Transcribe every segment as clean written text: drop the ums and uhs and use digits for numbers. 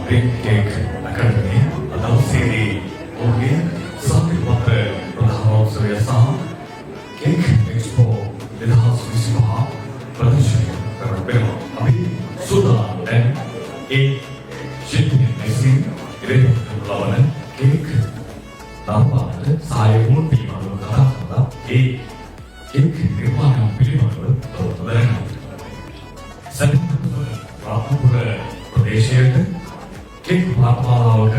Big Cake Academy අදවසේදී ඔහුගේ සම්පූර්ණ ප්‍රධානෝත්සවය සහ Cake Expo 2025 ප්‍රදර්ශනය කරනවා. අපි සූදානම් දැන් ඒ ශිල්පී විසින් ඉදිරියට ලබන Cake නාමයට සාය වුණ පිළිබඳව කතා කරලා ඒ Cake නිර්මාණ පිළිබඳව තොරතුරු රාපුර ප්‍රදේශයේ Cake පාපාවක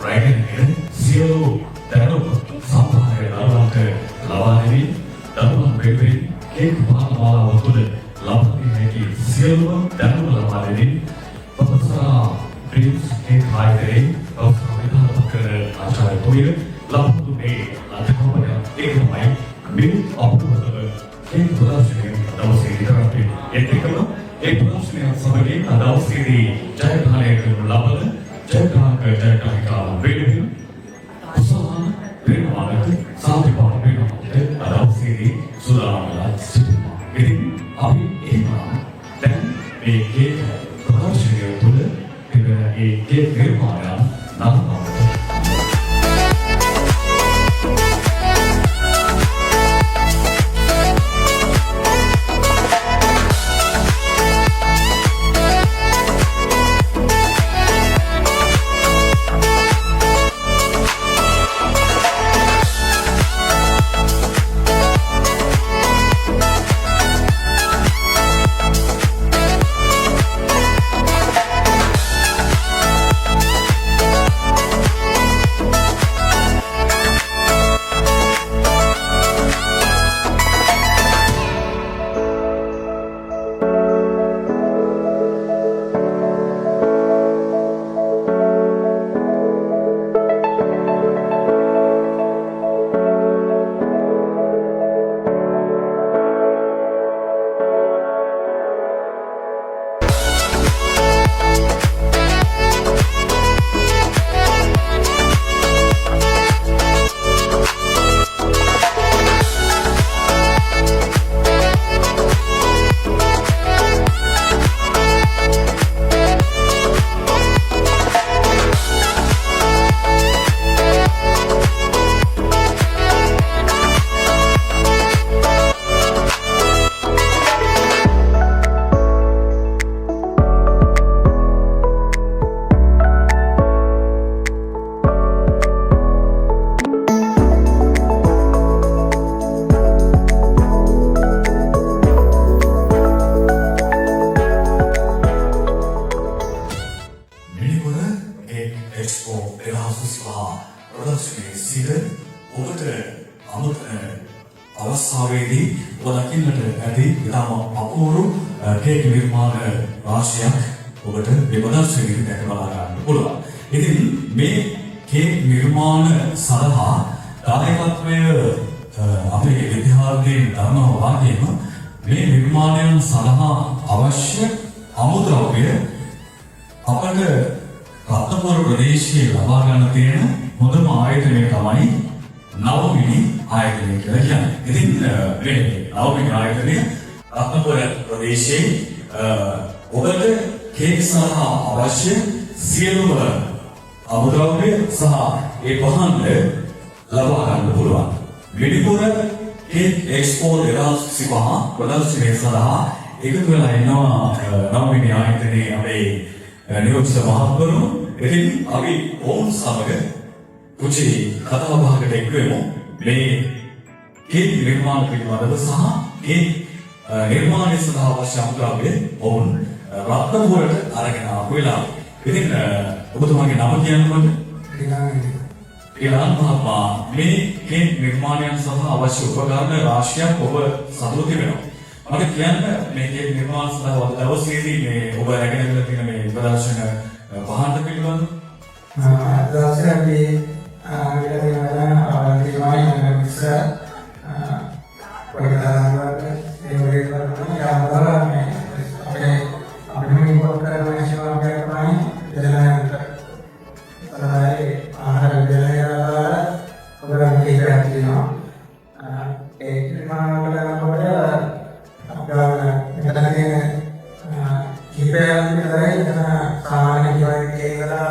රැගෙන එන සියලු දැනුම සම්භාරය ලාභක ලබාදෙවි දරුවන් වෙනුවෙන් Cake පාපාව තුළ ලබන්නේ නැති සියලුම දැනුම ලබාදෙවි ප්‍රොෆෙසර් ප්‍රින්ස් Cake හයිදේ විධානපක ආචාර්ය කොමිය ලබුනේ අධ්‍යාපනය ඒකමයි මේ අපුවතල Cake ප්‍රදර්ශනය දවසේ ඉදිරියට එක්කම ඒ ප්‍රදර්ශනය සමගින් අදවසේදී ජයග්‍රහණය කරනු ලබන ජයග්‍රාහක ජයග්‍රාහිකා වෙනුවෙන් උසාවන වෙනවාට සාධිපාත වෙනවාට අදවසේදී සූදානම් සිටිනවා. ඉතින් අපි එහෙනම් දැන් මේ Cake ප්‍රදර්ශනය තුළ තිබෙන ඒ Cake නිර්මාණයන් නරඹමු. අවස්ථාවේදී ඔබලකින්නට ඇති ඉතාම අපූර්ව Cake නිර්මාණ රාශියක් ඔබට මේ ප්‍රදර්ශනයේදී දැක බලා ගන්න පුළුවන්. ඉතින් මේ Cake නිර්මාණ සඳහා දායකත්වය අපේ විද්‍යාර්ථීන් දරනවා වගේම මේ නිර්මාණයන් සඳහා අවශ්‍ය අමුද්‍රව්‍ය අපට රත්නපුර ප්‍රදේශයේ ලබා ගන්න තියෙන හොඳම ආයතනය තමයි නවමිනි ආයතනය කියලා කියන්නේ. ඉතින් මේ නවමිනි ආයතනය රත්නපුර ප්‍රදේශයේ ඔබට Cake සඳහා අවශ්‍ය සියලුම අමුද්‍රව්‍ය සහ ඒ පහන් ලබා ගන්න පුළුවන්. විනිපුර Cake Expo 2025 ප්‍රදර්ශනය සඳහා එකතු වෙලා ඉන්නවා නවමිනි ආයතනයේ අපේ නියෝජිත මහත්වරුන්. ඉතින් අපි ඔවුන් සමග පුංචි කතා බහකට එක්වෙමු. මේ Cake නිර්මාණ පිළිබඳව සහ Cake නිර්මාණය සඳහා අවශ්‍ය අමුද්‍රව්‍ය ඔවුන් රත්නපුරට අරගෙන ආපු වෙලාව. ඉතින් ඔබතුමාගේ නම කියන්නකෝද? ඊළාන් මහත්මයා මේ Cake නිර්මාණයන් සඳහා අවශ්‍ය උපකරණ රාශියක් ඔබ සතුටු වෙනවා. මට කියන්න මේ Cake නිර්මාණ සඳහා දවසේදී මේ ඔබ රැගෙන ගිහලා තියෙන මේ ප්‍රදර්ශන පහන් පිළිබඳව දවසේ අපි Kita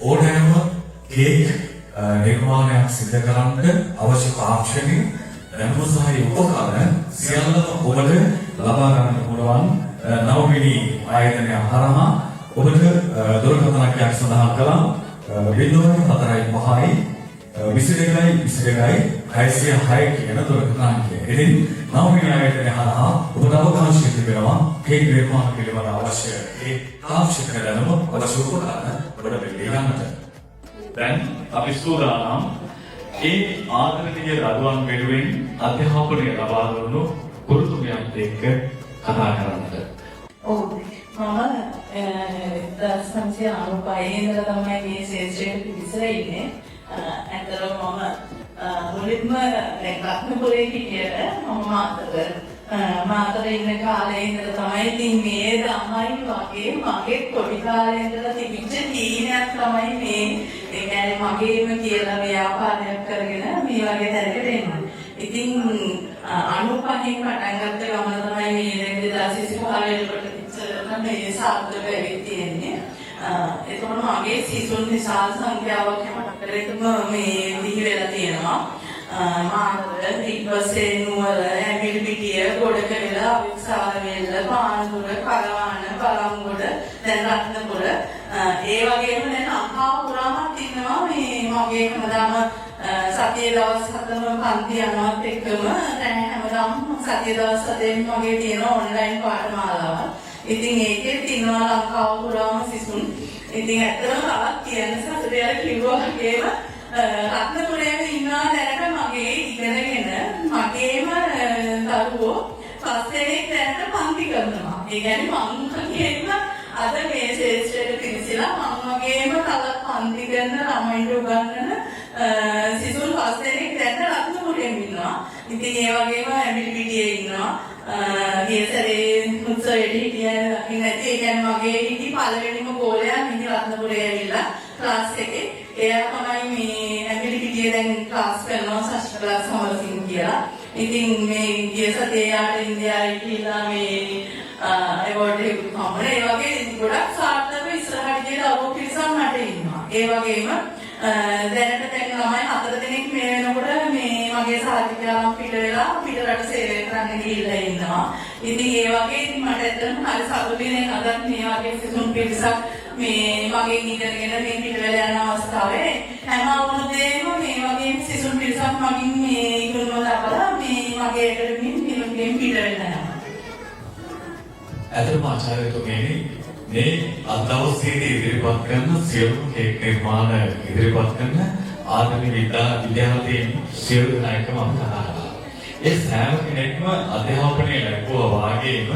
ඕනෑම කේක් නිර්මාණයක් සිදු කරන්න අවශ්‍ය තාක්ෂණය දැනුම සහ උපකරණ සියල්ලම ඔබට ලබා ගන්න පුළුවන් නවමිනි ආයතනය හරහා ඔබට දුරකථනයක් සඳහන් කළා 0455 22 606 කියන දුරකථන අංකය. ඉතින් නවමිනි ආයතනය හරහා ඔබට අවකාශය තිබෙනවා කේක් නිර්මාණ පිළිබඳ අවශ්‍ය ඒ තාක්ෂණික දැනුම අවශ්‍ය උපකරණ ඔබට ලැබී ගන්නට. දැන් අපි සූදානම් ඒ ආදරණීය දරුවන් වෙනුවෙන් අධ්‍යාපනය ලබා දුන්නු ගුරුතුමියන්ට එක්ක කතා කරන්නට. ඔව් මම දස්කම්සිය අනුපයේ ඉඳලා තමයි මේ ශේෂ්ත්‍රයට පිවිසලා ඉන්නේ. ඇත්තටම මම මුලින්ම දැන් රත්නපුරේ හිටියට මම මාතර ඉන්න කාලේ ඉඳලා තමයි ඉතින් මේ තමයි වගේ මගේ පොඩි කාලේ ඉඳලා තිබිච්ච තීනයක් තමයි මේ ඒ කියන්නේ මගේම කියලා ව්‍යාපාරයක් කරගෙන මේ වගේ තැනකට එන්නේ. ඉතින් 95 පටන් ගත්ත ගමන තමයි මේ 2025 වෙනකොට මේ සාර්ථක වෙවි තියෙන්නේ. එතකොට මගේ සිසුන් විශාල සංඛ්‍යාවක් හැමතැනකම මේ දිවි වෙලා තියෙනවා. මාතර ඊපස්සේ නුවර ඇඟිලිපිටිය ගොඩකෙල අවික්සාරවේල පානදුර කරවාන බලංගොඩ දැන් රත්නපුර ඒ වගේම දැන් අහා පුරාමත් ඉන්නවා මේ මගේ හැමදාම සතියේ දවස් 7ම පන්ති යනවත් එක්කම දැන් හැමදාම සතියේ දවස් 7ෙන් මගේ තියෙන ඔන්ලයින් පාඨමාලාව. ඉතින් ඒකේ තියෙනවා ලංකාව පුරාම සිසුන්. ඉතින් ඇත්තටම තවත් කියන්න සතුටුයි කිව්වා වගේම රත්නපුරේම ඉන්නවා දැනට මගේ ඉගෙනගෙන මගේම දරුවෝ පස්සේ දැනට පන්ති කරනවා. ඒ කියන්නේ මම කියන්න අද මේ ශේෂ්ත්‍රයට පිවිසලා මම වගේම තවත් පන්ති කරන ළමයින්ට උගන්වන සිසුන් පස්සේ දැනට රත්නපුරේම ඉන්නවා. ඉතින් ඒ වගේම ඇඹිලිපිටියේ ඉන්නවා. ගියසරේ උත්සවයට හිටියා නැති ඒ කියන්නේ මගේ හිටි පළවෙනිම ගෝලයා මිනි රත්නපුරේ ඇවිල්ලා ක්ලාස් එකේ එයා තමයි මේ ඇඹිලිපිටියේ දැන් ක්ලාස් කරනවා ශාස්ත්‍රලා සමරසිංහ කියලා. ඉතින් මේ ගිය සතියේ යාට ඉන්දියාවේ ගිහිල්ලා මේ ඒවෝඩ් එකක් හම්බුනේ. ඒ වගේ ගොඩක් සාර්ථක ඉස්සරහට ගිය දරුවෝ පිරිසක් මට ඉන්නවා. ඒ වගේම දැනට දැන් ළමයි 4 දෙනෙක් මේ වෙනකොට මේ මගේ සහතිකයන් පිට වෙලා පිටරට සේවය කරන්න ගිහිල්ලා ඉන්නවා. ඉතින් ඒ වගේ ඉතින් මට ඇත්තටම හරි සතුටුයි දැන් අදත් මේ වගේ සිසුන් පිරිසක් මේ මගේ ඉගෙනගෙන මේ පිට වෙලා යන අවස්ථාවේ හැම අවුරුද්දේම මේ වගේ සිසුන් පිරිසක් මගින් මේ ඉගෙනුම ලබලා මේ මගේ එකට පිට වෙලා යනවා. ඇත්තටම ආචාර්යතුමනි මේ අදවසේදී ඉදිරිපත් කරන සියලු කේක් නිර්මාණ ඉදිරිපත් කරන ආගමික විද්‍යාර්ථීන් සියලු දෙනාටම මම කතා කරා. ඒ සෑම කෙනෙක්ම අධ්‍යාපනය ලැබුවා වගේම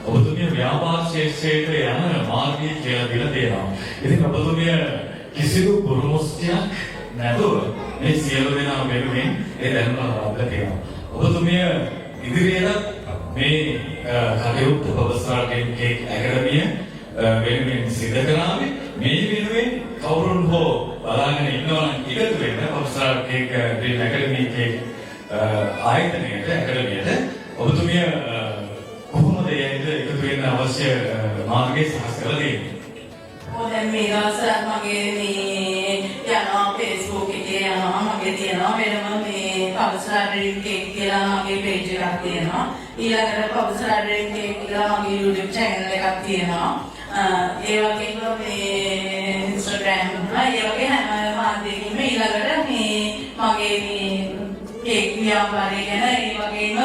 ඔබතුමිය ව්‍යාපාර ශාස්ත්‍රයට යන මාර්ගය කියලා දීලා තියෙනවා. ඉතින් ඔබතුමිය කිසිදු පුරුමුස්තියක් නැතුව මේ සියලු දෙනා වෙනුවෙන් ඒ දැනුම ලබා තියෙනවා. ඔබතුමිය ඉදිරියට මේ කටයුත්ත ප්‍රොෆෙසර් කේක් ඇකඩමිය වෙනුවෙන් සිදු කරාවේ මේ වෙනුවෙන් කවුරුන් හෝ බලාගෙන ඉන්නවා නම් එකතු වෙන්න ප්‍රොෆෙසර් කේක් ඇකඩමි කේක් ආයතනයට ඇකඩමියට ඔබතුමිය කොහොමද ඒකට එකතු වෙන්න අවශ්‍ය මාර්ගය සකස් කරලා දෙන්නේ? දැන් මේ දවස්වල මගේ මේ යනවා Facebook එකේ යනවා මගේ තියෙනවා වෙනම මේ ප්‍රොෆෙසර් ඩ්‍රීම් කේක් කියලා මගේ page එකක් තියෙනවා. ඊළඟට ප්‍රොෆෙසර් ඩ්‍රීම් කේක් කියලා මගේ YouTube channel එකක් තියෙනවා. ඒ වගේම මේ Instagram වල ඒ වගේ හැම මාධ්‍යයකින්ම ඊළඟට මේ මගේ මේ කේක් ව්‍යාපාරය ගැන ඒ වගේම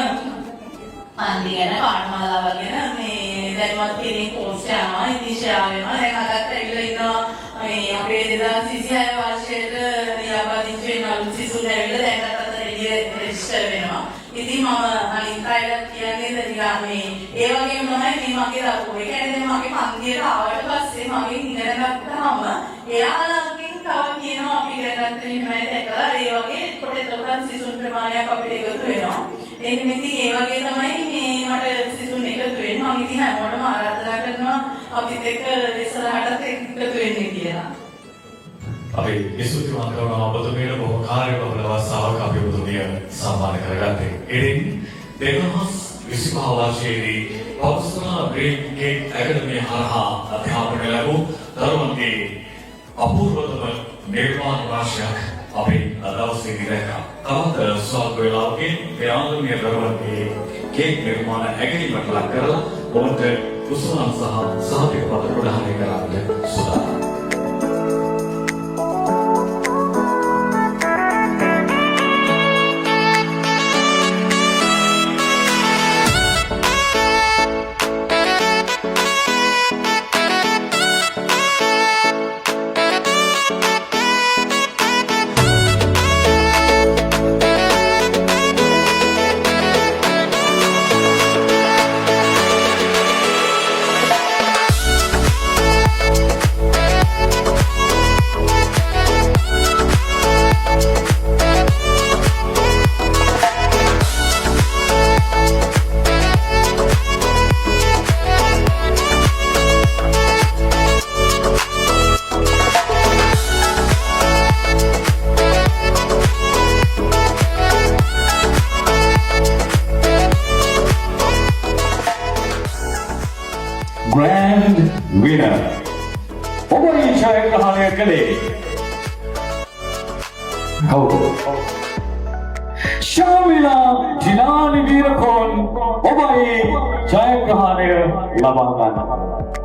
අන්ති ගැන පාඨමාලාව ගැන මේ දැනුවත් කිරීම පෝස්ට් යනවා ඉතින් ෂෙයා වෙනවා. දැන් අදත් ඇවිල්ලා ඉන්නවා මේ අපේ 2026 වර්ෂයට ව්‍යාපාරික වෙන අලුත් සිසුන් ඇවිල්ලා දැන් අතට රෙජිස්ටර් වෙනවා. ඉතින් මම අනිත් අයට කියන්නේ දැන් මේ ඒ වගේම තමයි මේ මගේ දරුවෝ. ඒ කියන්නේ මගේ පන්තියට ආවට පස්සේ මගෙන් ඉගෙන ගත්තාම එයාලගෙන් තව කියනවා අපි ඉගෙන ගන්න ඉන්නයි දැකලා ඒ වගේ පොඩි සිසුන් ප්‍රමාණයක් අපිට එකතු වෙනවා. ඒක ඉතින් ඒ වගේ තමයි මේ මට සිසුන් එකතු වෙන්නේ. මම ඉතින් හැමෝටම ආරාධනා කරනවා අපිත් එක්ක ඉස්සරහට එකතු වෙන්න කියලා. අපි විසුද්ධිමත් කරන ඔබතුමියට බොහෝ කාර්යබහුල අවස්ථාවක් අපි ඔබතුමිය සම්මාන කරගත්තේ. ඉතින් 2025 වර්ෂයේදී ප්‍රොෆෙසර් ඩ්‍රීම් කේක් ඇකඩමිය හරහා අධ්‍යාපනය ලැබූ දරුවන්ගේ අපූර්වතම නිර්මාණ රාශියක් අපේ දවසේදී දැක්කා. තවත් ස්වල්ප වේලාවකින් මේ ආගමීය දරුවන්ගේ කේක් නිර්මාණ ඇගීමකට ලක් කරලා ඔවුන්ට කුසලම් සහ සහතික පද ප්‍රදානය කරන්නට සූදානම්. Grand winner. ඔබේ ජයග්‍රහණය කළේ ශාමිලා ජිලානි වීරකෝන් ඔබේ ජයග්‍රහණය ලබා ගන්නවා.